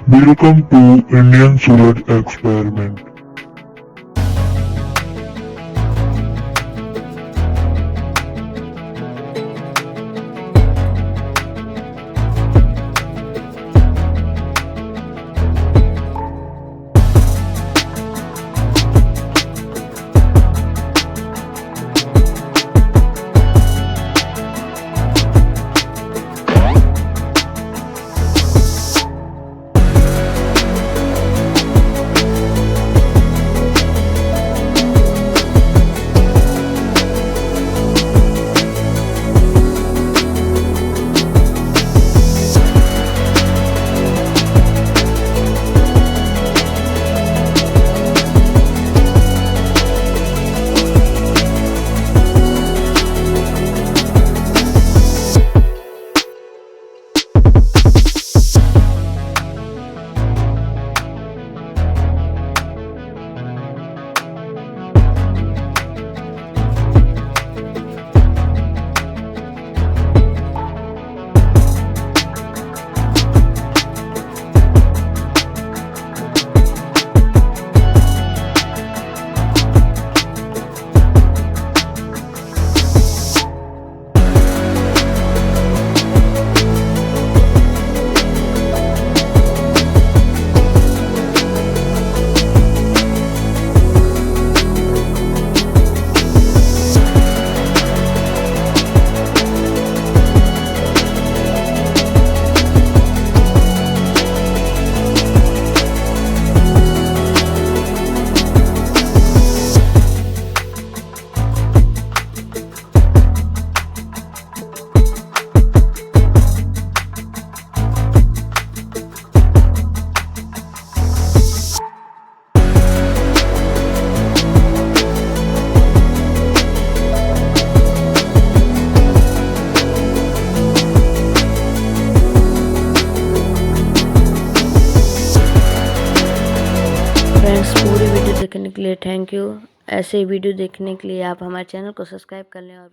Welcome to Indian Suraj Experiment. Friends, पूरी video देखने के लिए थैंक यू। ऐसे वीडियो देखने के लिए आप हमारे चैनल को सब्सक्राइब कर लें और